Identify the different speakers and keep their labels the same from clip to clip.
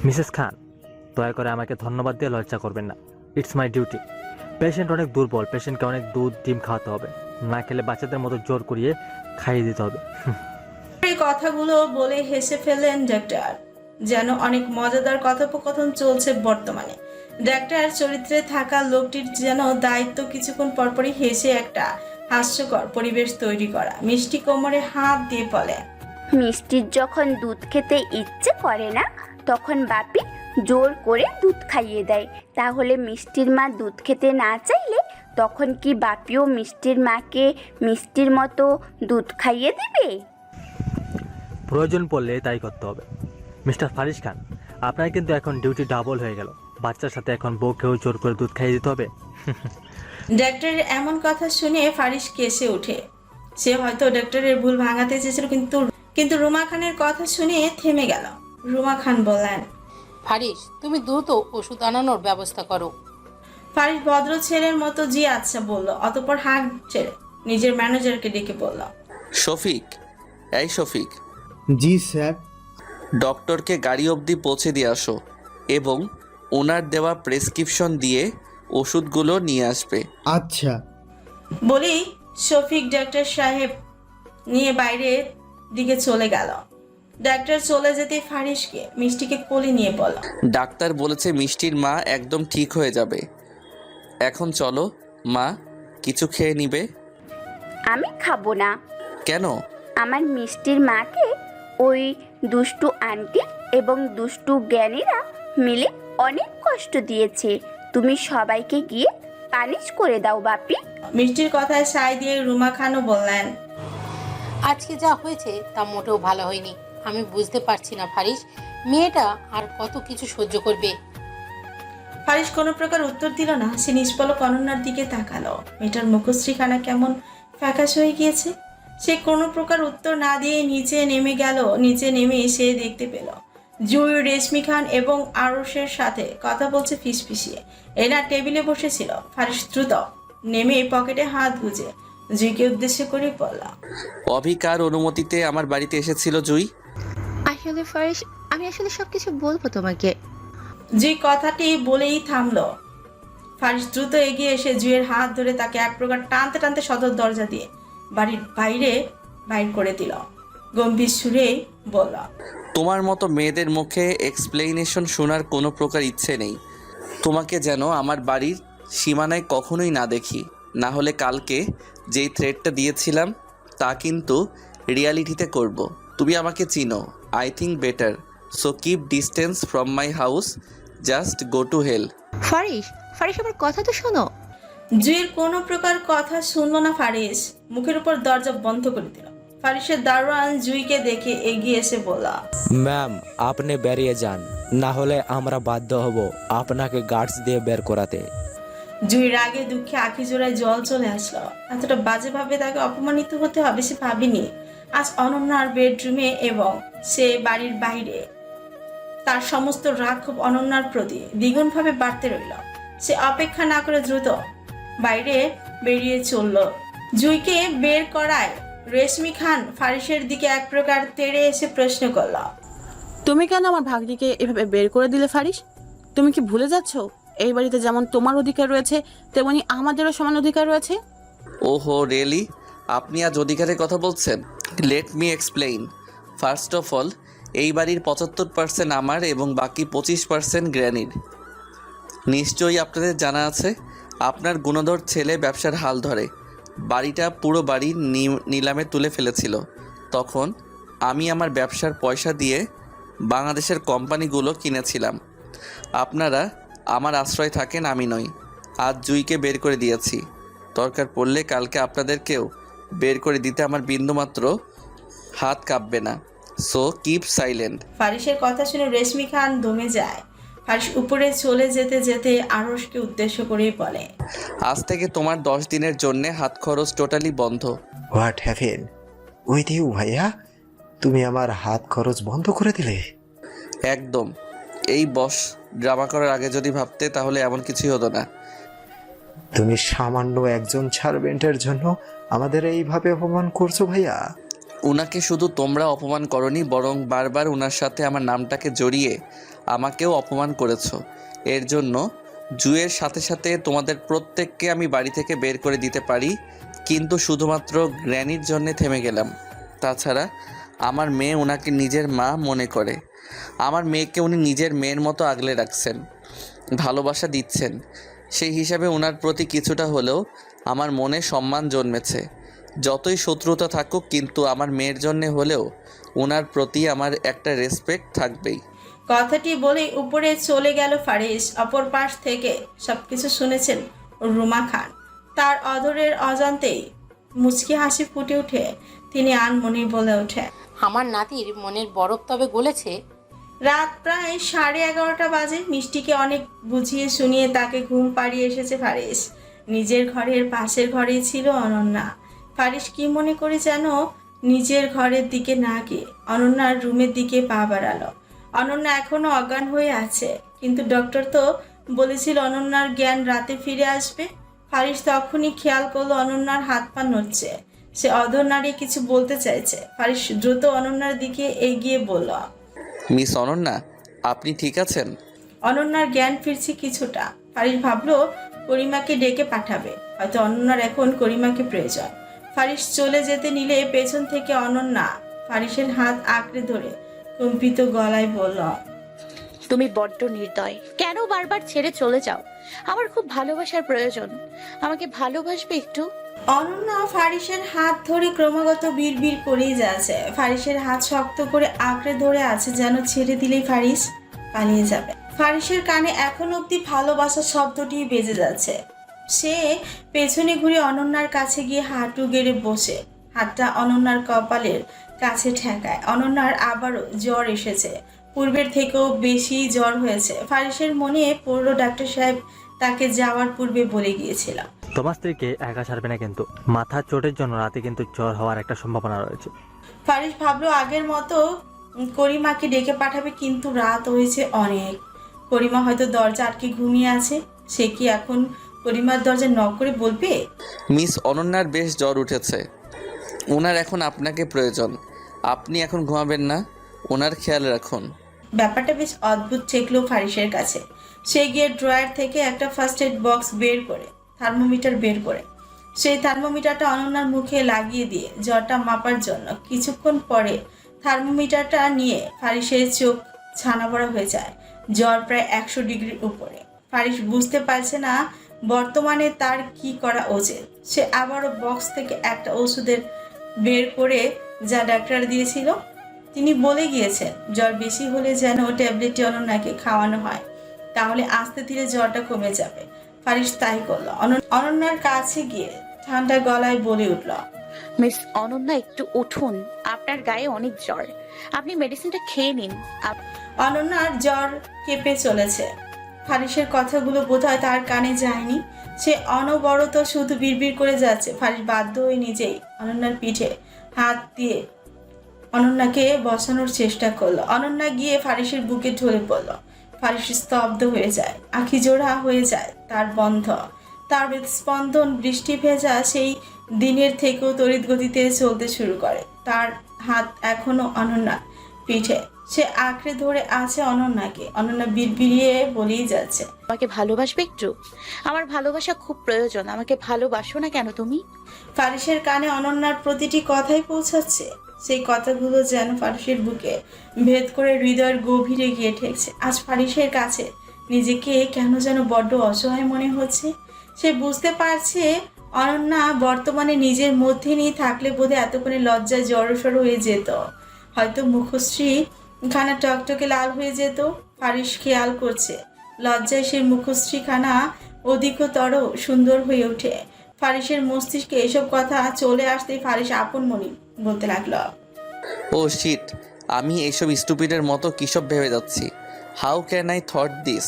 Speaker 1: Mrs খান, দয়া করে আমাকে ধন্যবাদ দিয়ে লজ্জা করবেন না। It's my duty. পেশেন্ট অনেক দুর্বল, পেশেন্টকে অনেক দুধ ডিম খাওয়াতে হবে, না খেলে বাচ্চাদের মতো জোর করিয়ে খাইয়ে দিতে হবে।
Speaker 2: এই কথাগুলো বলে হেসে ফেললেন ডাক্তার। যেন অনেক মজাদার কথোপকথন চলছে বর্তমানে। ডাক্তার চরিত্রে থাকা লোকটির যেন দায়িত্ব কিছুক্ষণ পরপরই হেসে একটা হাস্যকর পরিবেশ তৈরি করা। মিষ্টি কোমরে হাত দিয়ে বলে,
Speaker 3: মিষ্টির যখন দুধ খেতে ইচ্ছে করে না তখন বাপি জোর করে দুধ খাইয়ে দেয়। তাহলে মিষ্টির মা দুধ খেতে না চাইলে তখন কি বাপিও মিষ্টির মাকে মিষ্টির মতো দুধ খাইয়ে দিবে?
Speaker 1: প্রয়োজন পড়লে তাই করতে হবে। মিস্টার ফারিস খান, আপনার কিন্তু এখন ডিউটি ডাবল হয়ে গেল। বাচ্চার সাথে এখন বউকেও জোর করে দুধ খাইয়ে দিতে হবে।
Speaker 2: ডাক্তারের এমন কথা শুনে ফারিস কেসে ওঠে। সে হয়তো ডাক্তারের ভুল ভাঙাতে চেয়েছিল, কিন্তু রুমা খানের কথা শুনে থেমে গেল। রুমা খান বললেন,
Speaker 4: ফারিস, তুমি দ্রুত ওষুধ আনানোর ব্যবস্থা করো।
Speaker 2: ফারিস ভদ্র ছেলের মতো জি আচ্ছা বলল। অতঃপর হাঁক ছেড়ে নিজের ম্যানেজারকে ডেকে বলল,
Speaker 5: শফিক, এই শফিক,
Speaker 6: জি স্যার।
Speaker 5: ডক্টরকে গাড়ি অবধি পৌঁছে দিয়ে আসো এবং ওনার দেওয়া প্রেসক্রিপশন দিয়ে ওষুধগুলো নিয়ে আসবে।
Speaker 6: আচ্ছা।
Speaker 2: বলেই শফিক ডাক্তার সাহেব নিয়ে বাইরের দিকে চলে গেল। ডাক্তার চলে যেতে ফারিসকে মিষ্টিকে কোলে নিয়ে বলল,
Speaker 5: ডাক্তার বলেছে মিষ্টির মা একদম ঠিক হয়ে যাবে। এখন চলো মা, কিছু খেয়ে নিবে।
Speaker 3: আমি খাবো না।
Speaker 5: কেন?
Speaker 3: আমার মিষ্টির মাকে ওই দুষ্টু আন্টি এবং দুষ্টু জ্ঞানীরা মিলে অনেক কষ্ট দিয়েছে। তুমি সবাইকে গিয়ে পানিশ করে দাও বাপি।
Speaker 2: মিষ্টির কথায় সায় দিয়ে রুমা খানও বললেন,
Speaker 4: আজকে যা হয়েছে তা মোটেও ভালো হয়নি। আমি বুঝতে পারছি না ফারিস, মেয়েটা আর কত কিছু সহ্য করবে।
Speaker 2: ফারিস কোনো প্রকার উত্তর দিল না। সে নিষ্পলক অনন্যার দিকে তাকালো। মেয়েটার মুখশ্রীখানা কেমন ফ্যাকাশ হয়ে গিয়েছে। সে কোনো প্রকার উত্তর না দিয়ে নিচে নেমে গেল। নিচে নেমে সে দেখতে পেল জুই রেশমি খান এবং আরশের সাথে কথা বলছে ফিসফিসিয়ে। এনা টেবিলে বসেছিল। ফারিস দ্রুত নেমে পকেটে হাত গুজে জুইকে উদ্দেশ্য করে বলল,
Speaker 5: অভিকার অনুমতিতে আমার বাড়িতে এসেছিল জুই।
Speaker 7: আসলে ফারিস, আমি আসলে সবকিছু বলবো তোমাকে।
Speaker 2: জুই কথাটি বলেই থামলো। ফারিস দ্রুত এগিয়ে এসে জুইয়ের হাত ধরে তাকে এক প্রকার টানতে টানতে সদর দরজা দিয়ে বাড়ির বাইর করে দিল। গম্ভীর সুরেই বলল,
Speaker 5: তোমার মতো মেয়েদের মুখে এক্সপ্লেনেশন শোনার কোনো প্রকার ইচ্ছে নেই। তোমাকে যেন আমার বাড়ির সীমানায় কখনোই না দেখি, না হলে কালকে যেই থ্রেডটা দিয়েছিলাম তা কিন্তু রিয়ালিটিতে করব। তুমি আমাকে চিনো, I think better, so keep distance from my house, just go to hell.
Speaker 7: Faris, Faris আমার কথা তো শোনো।
Speaker 2: জুইয়ের কোনো প্রকার কথা শুনলো না ফারিস। মুখের উপর দরজা বন্ধ করে দিল। ফারিসের দারোয়ান জুইকে দেখে এগিয়ে এসে বলল,
Speaker 8: ম্যাম, আপনি বেরিয়ে যান, না হলে আমরা বাধ্য হব আপনাকে গার্ডস দিয়ে বের করাতে।
Speaker 2: জুই রাগে দুঃখে আঁখি জোড়ায় জল চলে আসলো। এতটা বাজেভাবে তাকে অপমানিত হতে হবে সে ভাবেনি। আজ অনন্যার বেডরুমে এবং সে বাড়ির বাইরে তার সমস্ত রাগ খুব অনন্যার প্রতি দ্বিগুণভাবে বাড়তে রইল। সে অপেক্ষা না করে দ্রুত বাইরে বেরিয়ে চলল। জুইকে বের করায় রেশমি খান ফারিসের দিকে এক প্রকার তেড়ে এসে প্রশ্ন করল,
Speaker 9: তুমি কেন আমার ভাগ্নিকে এভাবে বের করে দিলে ফারিস? তুমি কি ভুলে যাচ্ছ এই বাড়িতে যেমন তোমার অধিকার রয়েছে তেমনি আমাদেরও সমান অধিকার রয়েছে?
Speaker 5: ওহো রিয়েলি? আপনি আজ অধিকারের কথা বলছেন? Let me explain. First of all, এই বাড়ির 75% আমার এবং বাকি 25% গ্র্যানির। নিশ্চয়ই আপনাদের জানা আছে আপনার গুণধর ছেলে ব্যবসার হাল ধরে বাড়িটা পুরো বাড়ি নিলামে তুলে ফেলেছিল। তখন আমি আমার ব্যবসার পয়সা দিয়ে বাংলাদেশের কোম্পানিগুলো কিনেছিলাম। আপনারা আমার আশ্রয় থাকেন, আমি নই। আজ জুইকে বের করে দিয়েছি, দরকার পড়লে কালকে আপনাদেরকেও বের করে দিতে আমার বিন্দুমাত্র হাত কাঁপবে না। So keep silent.
Speaker 2: ফারিসের কথা শুনে রেশমি খান দমে যায়। ফারিস উপরে চলে যেতে যেতে আরশকে উদ্দেশ্য করেই বলে,
Speaker 5: আজ থেকে তোমার 10 দিনের জন্য হাত খরচ টোটালি বন্ধ।
Speaker 6: হোয়াট হ্যাপেন উইথ ইউ ভাইয়া? তুমি আমার হাত খরচ বন্ধ করে দিলে?
Speaker 5: একদম। এই বস ড্রামা করার আগে যদি ভাবতে তাহলে এমন কিছুই হতো না।
Speaker 6: তুমি সামান্য একজন সার্ভেন্টের জন্য আমাদের এইভাবে অপমান করছো ভাইয়া?
Speaker 5: উনাকে শুধু তোমরা অপমান করনি, বরং বারবার উনার সাথে আমার নামটাকে জড়িয়ে আমাকেও অপমান করেছো। এর জন্য জুয়ের সাথে সাথে তোমাদের প্রত্যেককে আমি বাড়ি থেকে বের করে দিতে পারি, কিন্তু শুধুমাত্র গ্র্যানির জন্যে থেমে গেলাম। তাছাড়া আমার মেয়ে ওনাকে নিজের মা মনে করে। আমার মেয়েকে উনি নিজের মেয়ের মতো আগলে রাখছেন, ভালোবাসা দিচ্ছেন। সেই হিসাবে ওনার প্রতি কিছুটা হলেও আমার মনে সম্মান জন্মেছে। যতই শত্রুতা থাকুক, কিন্তু আমার মেয়ের জন্যে হলেও ওনার প্রতি আমার একটা রেসপেক্ট থাকবেই।
Speaker 2: কথাটি বলেই উপরে চলে গেল ফারিস। অপর পাশ থেকে সবকিছু শুনেছেন রুমা খান। তার অধরের অজান্তেই মুচকি হাসি ফুটে উঠে তিনি আনমনি বলে ওঠে,
Speaker 4: আমার নাতির মনের বরফ তবে গলেছে।
Speaker 2: রাত প্রায় 11:30 বাজে। মিষ্টিকে অনেক বুঝিয়ে শুনিয়ে তাকে ঘুম পাড়িয়ে এসেছে ফারিস। নিজের ঘরের পাশের ঘরেই ছিল অনন্যা। ফারিস কি মনে করে যেন নিজের ঘরের দিকে না গিয়ে অনন্যার রুমের দিকে পা বাড়ালো। অনন্যা এখনো অজ্ঞান হয়ে আছে, কিন্তু ডক্টর তো বলেছিল অনন্যার জ্ঞান রাতে ফিরে আসবে। ফারিস তখনই খেয়াল করলো অনন্যার হাত পা নড়ছে। সে অধর নাড়িয়ে কিছু বলতে চাইছে। ফারিস দ্রুত অনন্যার দিকে এগিয়ে বলল,
Speaker 5: মিস অনন্যা, আপনি ঠিক আছেন?
Speaker 2: অনন্যার জ্ঞান ফিরছে কিছুটা। ফারিস ভাবলো করিমাকে ডেকে পাঠাবে, হয়তো অনন্যার এখন করিমাকে প্রয়োজন। ফারিস চলে যেতে নিলে পেছন থেকে অনন্যা ফারিসের হাত আঁকড়ে ধরে কম্পিত গলায় বলল,
Speaker 10: তুমি বড্ড নির্দয়, কেন বারবার ছেড়ে চলে যাও? আমার খুব ভালোবাসার প্রয়োজন, আমাকে ভালোবাসবে একটু।
Speaker 2: অনন্যা ফারিসের হাত ধরে ক্রমাগত বিড়বিড় করেই যাচ্ছে। ফারিসের হাত শক্ত করে আঁকড়ে ধরে আছে, যেন ছেড়ে দিলেই ফারিস পালিয়ে যাবে। ফারিসের কানে এখন অব্দি ভালোবাসার শব্দটি বেজে যাচ্ছে। সে পেছনে ঘুরে অনন্যার কাছে গিয়ে হাঁটু গেড়ে বসে হাতটা অনন্যার কপালের কাছে ঠেকায়। অনন্যার আবারও জ্বর এসেছে, পূর্বের থেকেও বেশি জ্বর হয়েছে। ফারিসের মনে পড়ল ডাক্তার সাহেব তাকে যাওয়ার পূর্বে বলে গিয়েছিল,
Speaker 1: তোমার স্ত্রীকে একা ছাড়বে না কিন্তু। মাথার চোটের জন্য রাতে কিন্তু জ্বর হওয়ার একটা সম্ভাবনা রয়েছে।
Speaker 2: ফারিস ভাবলো আগের মতো করিমাকে ডেকে পাঠাবে, কিন্তু রাত হয়েছে অনেক। করিমা হয়তো দরজা আটকে ঘুমিয়ে আছে। সে কি এখন করিমার দরজা নক করে বলবে,
Speaker 5: মিস অনন্যার বেশ জ্বর উঠেছে, ওনার এখন আপনাকে প্রয়োজন, আপনি এখন ঘুমাবেন না, ওনার খেয়াল রাখুন।
Speaker 2: ব্যাপারটা বেশ অদ্ভুত ঠেকলো ফারিসের কাছে। সে গিয়ে ড্রয়ার থেকে একটা ফার্স্ট এড বক্স বের করে থার্মোমিটার বের করে সেই থার্মোমিটারটা অনন্যার মুখে লাগিয়ে দিয়ে জ্বরটা মাপার জন্য কিছুক্ষণ পরে থার্মোমিটারটা নিয়ে ফারিসের চোখ ছানা বড়া হয়ে যায়। জ্বর প্রায় 100 ডিগ্রির উপরে। ফারিস বুঝতে পারছে না বর্তমানে তার কি করা উচিত। সে আবারও বক্স থেকে একটা ওষুধের বের করে, যা ডাক্তার দিয়েছিল। তিনি বলে গিয়েছেন জ্বর বেশি হলে যেন ট্যাবলেটটি অনন্যাকে খাওয়ানো হয়, তাহলে আস্তে ধীরে জ্বরটা কমে যাবে। ফারিস তাই করলো। অনন্যার কাছে গিয়ে ঠান্ডা গলায় বলে উঠল,
Speaker 10: মিস অনন্যা, একটু উঠুন, আপনার গায়ে অনেক জ্বর, আপনি মেডিসিনটা খেয়ে নিন।
Speaker 2: অনন্যার জ্বর কেঁপে চলেছে। ফারিসের কথাগুলো বোধহয় তার কানে যায়নি। সে অনবরত শুধু বিড়বিড় করে যাচ্ছে। ফারিস বাধ্য হয়ে নিজেই অনন্যার পিঠে হাত দিয়ে অনন্যাকে বসানোর চেষ্টা করলো। অনন্যা গিয়ে ফারিসের বুকে ঢলে পড়ল। ফারিস স্তব্ধ হয়ে যায়, আঁখি জোড়া হয়ে যায় তার বন্ধ। তার হৃদস্পন্দন বৃষ্টি ভেজা সেই দিনের থেকেও তড়িৎ গতিতে চলতে শুরু করে। তার হাত এখনো অনন্যার পিঠে। সে আঁকড়ে ধরে আছে অনন্যাকে। অনন্যা বিড়বিড়িয়ে বলেই যাচ্ছে,
Speaker 10: আমাকে ভালোবাসবে একটু, আমার ভালোবাসা খুব প্রয়োজন, আমাকে ভালোবাসো না কেন তুমি?
Speaker 2: ফারিসের কানে অনন্যার প্রতিটি কথাই পৌঁছাচ্ছে। সেই কথাগুলো যেন ফারিসের বুকে ভেদ করে হৃদয়ের গভীরে গিয়ে ঠেকছে। আজ ফারিসের কাছে নিজেকে কেন যেন বড্ড অসহায় মনে হচ্ছে। সে বুঝতে পারছে অনন্যা বর্তমানে নিজের মধ্যে নিয়ে থাকলে বোধহয় এতক্ষণে লজ্জায় জড়সড় হয়ে যেত। হয়তো মুখশ্রী খানা টকটকে লাল হয়ে যেত। ফারিস খেয়াল করছে লজ্জায় সেই মুখশ্রীখানা অধিকতর সুন্দর হয়ে ওঠে। ফারিসের মস্তিষ্কে এসব কথা চলে আসতেই ফারিস আপন মনে বলতে লাগলো,
Speaker 5: ও শিট, আমি এইসব স্টুপিডের মতো কিসব ভেবে যাচ্ছি। How can I thought this?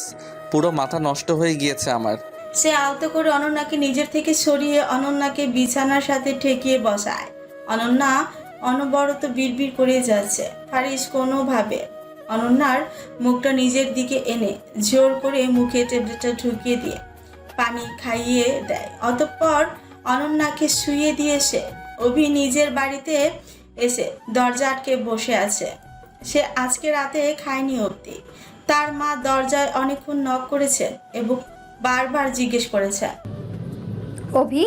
Speaker 5: পুরো মাথা নষ্ট হয়ে গিয়েছে আমার।
Speaker 2: সে আলতো করে অনন্যাকে নিজের থেকে সরিয়ে অনন্যাকে বিছানার সাথে ঠেকিয়ে বসায়। অনন্যা অনবরত বিড়বিড় করে যাচ্ছে। ফারিস কোনোভাবে অনন্যার মুখটা নিজের দিকে এনে জোর করে মুখে ট্যাবলেটটা ঢুকিয়ে দিয়ে পানি খাইয়ে দেয়। অতঃপর অনন্যাকে শুইয়ে দিয়ে সে নিজের বাড়িতে এসে দরজা আটকে বসে আছে। সে আজকে রাতে খায়নি অবধি। তার মা দরজায় অনেকক্ষণ নক করেছেন এবং বারবার জিজ্ঞেস করেছে,
Speaker 11: অভি,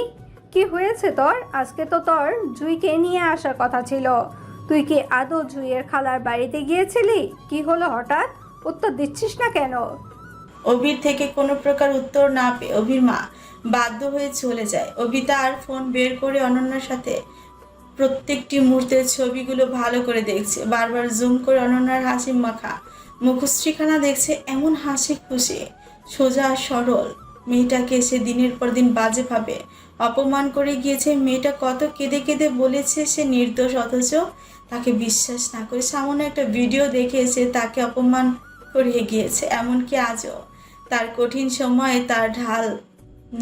Speaker 11: কি হয়েছে তোর? আজকে তো তোর জুইকে নিয়ে আসার কথা ছিল। তুই কি আদৌ জুইয়ের খালার বাড়িতে গিয়েছিলি? কি হলো হঠাৎ? উত্তর দিচ্ছিস না কেন?
Speaker 2: অভির থেকে কোনো প্রকার উত্তর না পেয়ে অভির মা বাধ্য হয়ে চলে যায়। অভি তার ফোন বের করে অনন্যার সাথে প্রত্যেকটি মুহূর্তের ছবিগুলো ভালো করে দেখছে। বারবার জুম করে অনন্যার হাসি মাখা মুখশ্রীখানা দেখছে। এমন হাসি খুশি, সোজা সরল মেয়েটাকে সে দিনের পর দিন বাজেভাবে অপমান করে গিয়েছে। মেয়েটা কত কেঁদে কেঁদে বলেছে সে নির্দোষ, অথচ তাকে বিশ্বাস না করে সামান্য একটা ভিডিও দেখে সে তাকে অপমান করে গিয়েছে। এমনকি আজও তার কঠিন সময়ে তার ঢাল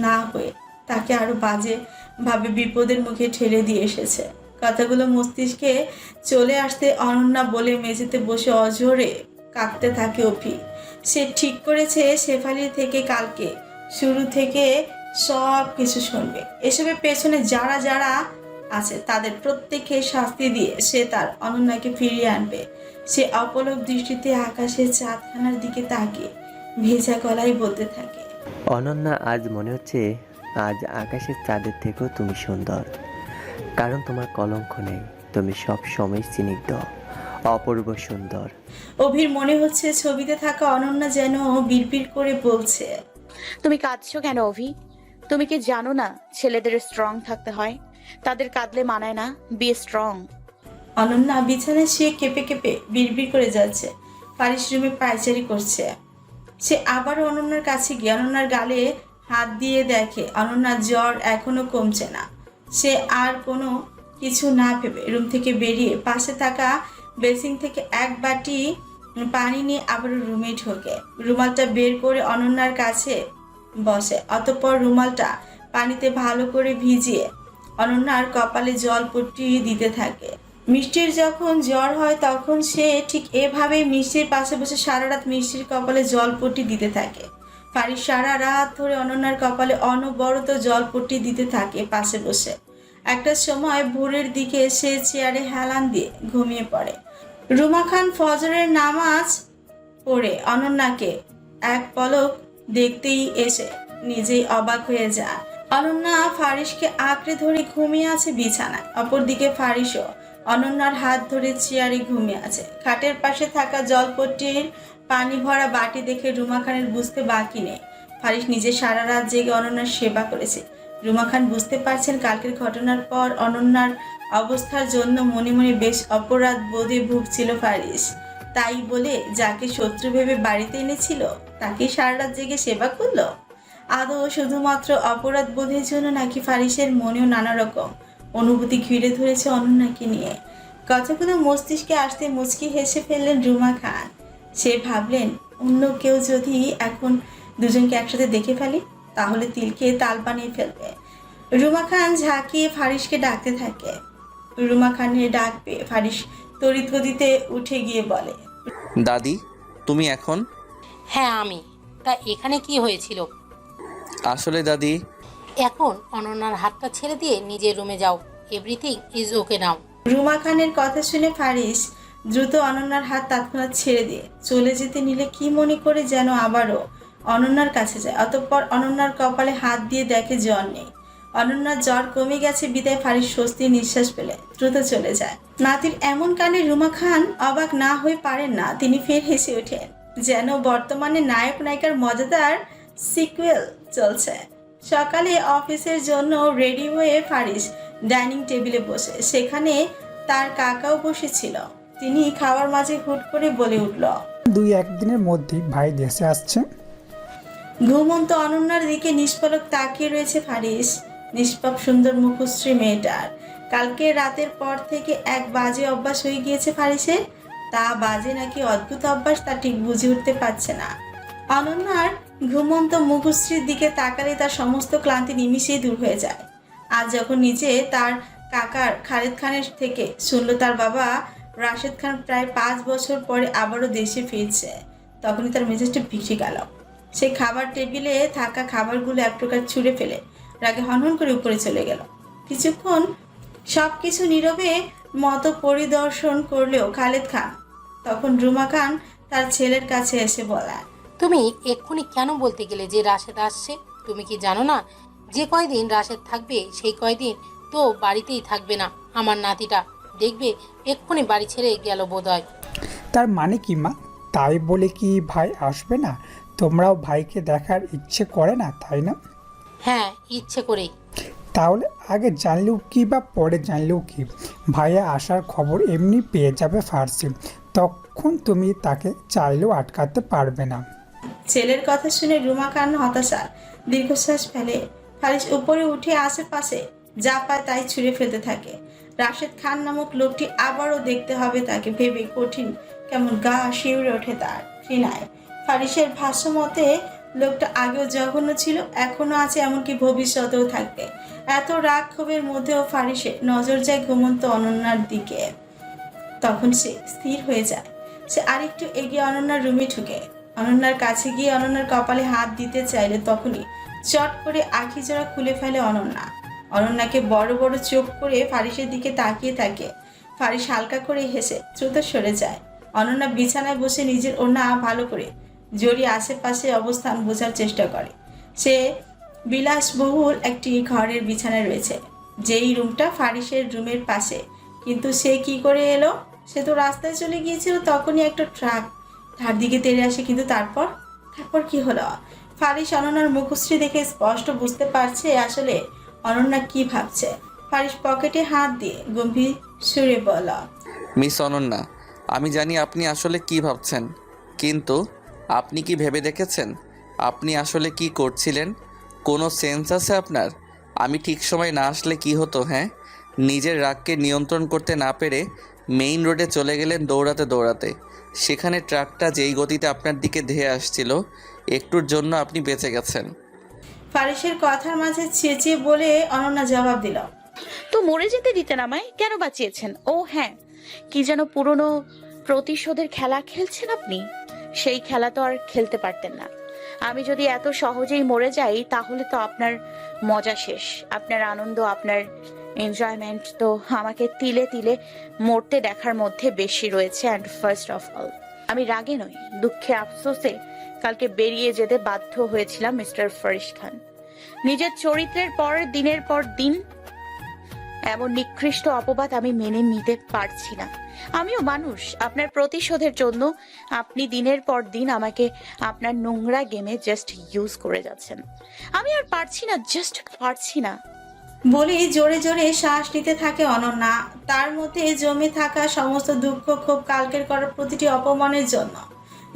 Speaker 2: না হয়ে তাকে আরো বাজেভাবে বিপদের মুখে ঠেলে দিয়ে এসেছে। কথাগুলো মস্তিষ্কে চলে আসতে অনন্যা বলে মেঝেতে বসে অঝরে কাঁদতে থাকে অভি। সে ঠিক করেছে শেফালির থেকে কালকে শুরু থেকে সব কিছু শুনবে। এসবের পেছনে যারা যারা আছে তাদের প্রত্যেককে শাস্তি দিয়ে সে তার অনন্যাকে ফিরিয়ে আনবে। সে অপলক দৃষ্টিতে আকাশের চাঁদখানার দিকে তাকিয়ে ভেজা গলায় বলতে থাকে,
Speaker 12: অনন্যা, আজ মনে হচ্ছে আজ আকাশের চাঁদের থেকেও তুমি সুন্দর, কারণ তোমার কলঙ্ক নেই। তুমি সব সময় স্নিগ্ধ, অপূর্ব সুন্দর।
Speaker 2: অভির মনে হচ্ছে ছবিতে থাকা অনন্যা যেন বিড়বিড় করে বলছে,
Speaker 10: তুমি কাঁদছো কেন অভি? তুমি কি জানো না ছেলেদের স্ট্রং থাকতে হয়? তাদের কাঁদলে মানায় না। Be strong.
Speaker 2: অনন্যা বিছানায় শুয়ে কেঁপে কেঁপে বিড়বিড় করে যাচ্ছে। ফারিস রুমে পায়চারি করছে। সে আবারও অনন্যার কাছে গিয়ে অনন্যার গালে হাত দিয়ে দেখে অনন্যার জ্বর এখনো কমছে না। সে আর কোনো কিছু না ভেবে রুম থেকে বেরিয়ে পাশে থাকা বেসিন থেকে এক বাটি পানি নিয়ে আবারও রুমে ঢোকে। রুমালটা বের করে অনন্যার কাছে বসে। অতঃপর রুমালটা পানিতে ভালো করে ভিজিয়ে অনন্যার কপালে জল পট্টি দিতে থাকে। মিষ্টির যখন জ্বর হয় তখন সে ঠিক এভাবেই মিষ্টির পাশে বসে সারা রাত মিষ্টির কপালে জলপট্টি দিতে থাকে। ফারিস সারা রাত ধরে অনন্যার কপালে অনবরত জলপট্টি দিতে থাকে পাশে বসে। একটা সময় ভোরের দিকে সে চেয়ারে হেলান দিয়ে ঘুমিয়ে পড়ে। রুমা খান ফজরের নামাজ পড়ে অনন্যাকে এক পলক দেখতেই এসে নিজেই অবাক হয়ে যায়। অনন্যা ফারিসকে আঁকড়ে ধরে ঘুমিয়ে আছে বিছানায়। অপরদিকে ফারিসও অনন্যার হাত ধরে চেয়ারে ঘুমিয়ে আছে। খাটের পাশে থাকা জলপট্টির পানি ভরা বাটি দেখে রুমা খানের বুঝতে বাকি নেই ফারিস নিজে সারা রাত জেগে অনন্যার সেবা করেছে। রুমা খান বুঝতে পারছেন কালকের ঘটনার পর অনন্যার অবস্থার জন্য মনে মনে বেশ অপরাধ বোধে ভুগছিল ফারিস। তাই বলে যাকে শত্রু ভেবে বাড়িতে এনেছিল তাকে সারা রাত জেগে সেবা করলো। আদৌ শুধুমাত্র অপরাধ বোধের জন্য নাকি ফারিসের মনেও নানা রকম অনুভূতি ঘিরে ধরেছে অনন্যাকে নিয়ে? কথাগুলো মস্তিষ্কে আসতে মুচকি হেসে ফেললেন রুমা খান। সে ভাবলেন অন্য কেউ যদি এখন দুজনকে একসাথে দেখে ফেলে তাহলে তিলকে তাল বানিয়ে ফেলবে। রুমা খান ঝাঁকিয়ে ফারিসকে ডাকতে থাকে। রুমা খানের ডাক পেয়ে ফারিস তড়িৎ গতিতে উঠে গিয়ে বলে,
Speaker 5: দাদি, তুমি এখন?
Speaker 4: হ্যাঁ আমি। তা এখানে কি হয়েছিল?
Speaker 5: আসলে দাদি,
Speaker 4: এখন অনন্যার হাতটা ছেড়ে দিয়ে নিজের রুমে যাও। এভরিথিং ইজ ওকে নাও।
Speaker 2: রুমা খানের কথা শুনে ফারিস দ্রুত অনন্যার হাত তৎক্ষণাৎ ছেড়ে দিয়ে চলে যেতে নিলে কি মনে করে যেন আবারও অনন্যার কাছে যায়। অতঃপর অনন্যার কপালে হাত দিয়ে দেখে জ্বর নেই। অনন্যার জ্বর কমে গেছে বিদায় ফারিস স্বস্তির নিঃশ্বাস ফেলে দ্রুত চলে যায়। নাতির এমন কাণ্ডে রুমা খান অবাক না হয়ে পারেন না। তিনি ফের হেসে ওঠেন, যেন বর্তমানে নায়ক নায়িকার মজাদার সিকুয়েল চলছে। সকালে অফিসের জন্য রেডি হয়ে ফারিস ডাইনিং টেবিলে বসে। সেখানে তার কাকাও বসেছিল। তিনি খাওয়ার মাঝে হুট করে বলে উঠল,
Speaker 13: 2-1 দিনের মধ্যেই ভাই দেশে আসছে।
Speaker 2: ঘুমন্ত অনন্যার দিকে নিষ্পলক তাকিয়ে রয়েছে ফারিস। নিষ্পাপ সুন্দর মুখশ্রী মেয়েটার কালকে রাতের পর থেকে এক বাজে অভ্যাস হয়ে গিয়েছে ফারিসের। তা বাজে নাকি অদ্ভুত অভ্যাস তা ঠিক বুঝে উঠতে পারছে না। অনন্যার ঘুমন্ত মুখশ্রীর দিকে তাকালে তার সমস্ত ক্লান্তি নিমিষেই দূর হয়ে যায়। আজ যখন নিজে তার কাকার খালেদ খানের থেকে শুনল তার বাবা রাশেদ খান প্রায় 5 বছর পরে আবারও দেশে ফিরছে, তখনই তার মেজাজটা বিগড়ে গেল। সে খাবার টেবিলে থাকা খাবারগুলো এক প্রকার ছুঁড়ে ফেলে রাগে হনহন করে উপরে চলে গেল। কিছুক্ষণ সবকিছু নীরবে মতো পরিদর্শন করলেও খালেদ খান তখন রুমা খান তার ছেলের কাছে এসে বলেন,
Speaker 4: তুমি এক্ষুনি কেন বলতে গেলে যে রাশেদ আসছে? তুমি কি জানো না যে কয়দিন রাশেদ থাকবে সেই কয়দিন তো বাড়িতেই থাকবে না আমার নাতিটা। দেখবে এক্ষুনি বাড়ি ছেড়ে গেল বোধহয়।
Speaker 13: তার মানে কি মা? তাই বলে কি ভাই আসবে না? তোমরাও ভাইকে দেখার ইচ্ছে করে না, তাই না?
Speaker 4: হ্যাঁ, ইচ্ছে করেই।
Speaker 13: তাহলে আগে জানলেও কি বা পরে জানলেও কি, ভাইয়া আসার খবর এমনি পেয়ে যাবে ফার্সি, তখন তুমি তাকে চাইলেও আটকাতে পারবে না।
Speaker 2: ছেলের কথা শুনে রুমা খান হতাশার দীর্ঘশ্বাস ফেলে। ফারিস উপরে উঠে আশেপাশে যা পায় তাই ছুঁড়ে ফেলতে থাকে। রাশেদ খান নামক লোকটি আবারও দেখতে হবে তাকে ভেবে কঠিন কেমন গা শিউরে ওঠে তার ঘৃণায়। ফারিসের ভাষ্য মতে লোকটা আগেও জঘন্য ছিল, এখনো আছে, এমনকি ভবিষ্যতেও থাকবে। এত রাগ ক্ষোভের মধ্যেও ফারিসের নজর যায় ঘুমন্ত অনন্যার দিকে। তখন সে স্থির হয়ে যায়। সে আরেকটু এগিয়ে অনন্যার রুমে ঢুকে অনন্যার কাছে গিয়ে অনন্যার কপালে হাত দিতে চাইলে তখনই চট করে আখি জোড়া খুলে ফেলে অনন্যা। অনন্যাকে বড় বড় চোখ করে ফারিসের দিকে তাকিয়ে থাকে। ফারিস হালকা করে হেসে দ্রুত সরে যায়। অনন্যা বিছানায় বসে নিজের ওড়না ভালো করে জড়িয়ে আশেপাশে অবস্থান বোঝার চেষ্টা করে। সে বিলাসবহুল একটি ঘরের বিছানায় রয়েছে, যেই রুমটা ফারিসের রুমের পাশে। কিন্তু সে কি করে এলো? সে তো রাস্তায় চলে গিয়েছিল, তখনই একটা ট্রাক তার দিকে তেড়ে আসে। কিন্তু তারপর কি হলো? ফারিস অনন্যার মুখশ্রী দেখে স্পষ্ট বুঝতে পারছে আসলে অনন্যা কি ভাবছে। ফারিস পকেটে হাত দিয়ে গম্ভীর সুরে বলল,
Speaker 5: মিস অনন্যা, আমি জানি আপনি আসলে কি ভাবছেন, কিন্তু আপনি কি ভেবে দেখেছেন আপনি আসলে কি করছিলেন? কোনো সেন্স আছে আপনার? আমি ঠিক সময় না আসলে কি হতো? হ্যাঁ, নিজের রাগকে নিয়ন্ত্রণ করতে না পেরে মেইন রোডে চলে গেলেন দৌড়াতে দৌড়াতে। সেখানে ট্রাকটা যেই গতিতে আপনার দিকে ধেয়ে আসছিল, একটুর জন্য আপনি বেঁচে গেছেন।
Speaker 2: ফারিসের কথার মাঝে চেঁচিয়ে বলে অনন্যা জবাব দিল,
Speaker 10: তো মরে যেতে দিতেন আমায়, কেন বাঁচিয়েছেন? ও হ্যাঁ, কি যেন পুরনো প্রতিশোধের খেলা খেলছেন আপনি। সেই খেলা তো আর খেলতে পারতেন না। আমি যদি এত সহজেই মরে যাই তাহলে তো আপনার মজা শেষ, আপনার আনন্দ, আপনার এনজয়মেন্ট তো আমাকে তিলে তিলে মরতে দেখার মধ্যে বেশি রয়েছে। অ্যান্ড ফার্স্ট অফ অল, আমি রাগে নই, দুঃখে আফসোসে কালকে বেরিয়ে যেতে বাধ্য হয়েছিলাম মিস্টার ফারিস খান। নিজের চরিত্রের পর দিনের পর দিন এমন নিকৃষ্ট অপবাদ আমি মেনে নিতে পারছি না। আমিও মানুষ, আপনার প্রতিশোধের জন্য আপনি দিনের পর দিন আমাকে আপনার নোংরা গেমে জাস্ট ইউজ করে যাচ্ছেন। আমি আর পারছি না, জাস্ট পারছি না।
Speaker 2: বলি জোরে জোরে শ্বাস নিতে থাকে অনন্যা। তার মধ্যে জমে থাকা সমস্ত দুঃখ, ক্ষোভ, কালকের করা প্রতিটি অপমানের জন্য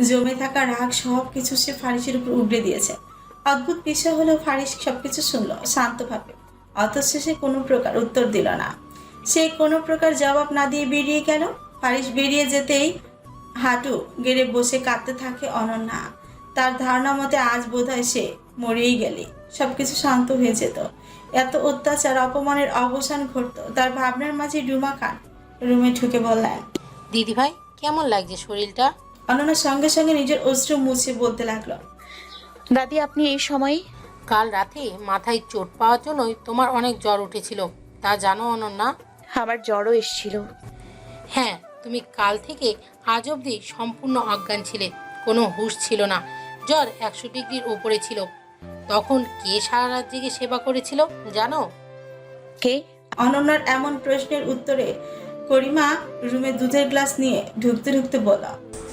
Speaker 2: জমে থাকা রাগ সব কিছু সে ফারিসের উপর উগড়ে দিয়েছে। অদ্ভুত বিষয় হলো ফারিস সবকিছু শুনলো শান্তভাবে, অথচ সে কোনো প্রকার উত্তর দিল না। সে কোনো প্রকার জবাব না দিয়ে বেরিয়ে গেল। ফারিস বেরিয়ে যেতেই হাঁটু গেড়ে বসে কাঁদতে থাকে অনন্যা। তার ধারণা মতে আজ বোধহয় সে মরেই গেলে সবকিছু শান্ত হয়ে যেত, এত অত্যাচার অপমানের অবসান ঘটত। তার ভাবনার মাঝে রুমা খান রুমে ঢুকে বললেন,
Speaker 4: দিদিভাই কেমন লাগছে শরীরটা?
Speaker 2: অনন্যা সঙ্গে সঙ্গে নিজের অশ্রু মুছে বলতে লাগলো,
Speaker 10: দাদি আপনি এই সময়?
Speaker 4: কাল রাতে মাথায় চোট পাওয়ার জন্যই তোমার অনেক জ্বর উঠেছিল, তা জানো অনন্যা?
Speaker 10: আমার জ্বরও এসেছিল।
Speaker 4: হ্যাঁ, তুমি কাল থেকে আজ অবধি সম্পূর্ণ অজ্ঞান ছিলে, কোনো হুঁশ ছিল না, জ্বর 100 ডিগ্রির উপরে ছিল। তখন কে সারা রাত জেগে সেবা করেছিল জানো?
Speaker 10: কে?
Speaker 2: অনন্যার এমন প্রশ্নের উত্তরে করিমা রুমে দুধের গ্লাস নিয়ে ঢুকতে ঢুকতে বলল,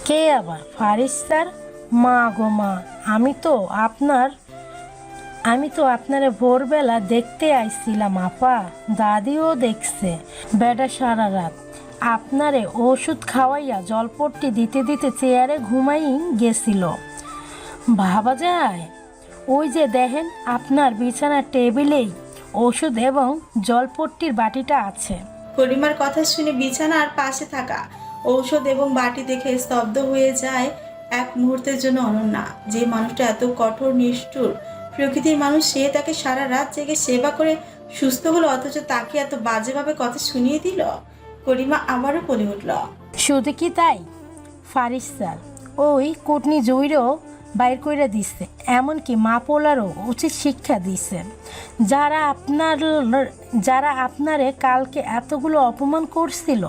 Speaker 14: কে আবার? ফারিস স্যার? মা গো মা, আমি তো আপনারে ভোরবেলা দেখতে আইছিলাম আপা, দাদিও দেখছে। বেটা সারা রাত আপনারে ওষুধ খাওয়াইয়া জলপট্টি দিতে দিতে চেয়ারে ঘুমাই গেছিল। ভাবা যায়, ওই যে দেখেন আপনার বিছানার টেবিলেই ওষুধ এবং জলপট্টির বাটিটা আছে।
Speaker 2: করিমার কথা শুনে বিছানার পাশে থাকা ঔষধ এবং বাটি দেখে স্তব্ধ হয়ে যায় এক মুহূর্তের জন্য অনন্যা। যে মানুষটা এত কঠোর নিষ্ঠুর প্রকৃতির মানুষ, সে তাকে সারা রাত জেগে সেবা করে সুস্থ হলো, অথচ তাকে এত বাজেভাবে কথা শুনিয়ে দিল। করিমা আবারও বলে উঠল,
Speaker 14: শুধু কি তাই ফারিস স্যার, ওই কুটনি জুইরও বাইর করে দিছে, এমনকি মা পোলারও উচিত শিক্ষা দিছে। যারা আপনারে কালকে এতগুলো অপমান করছিল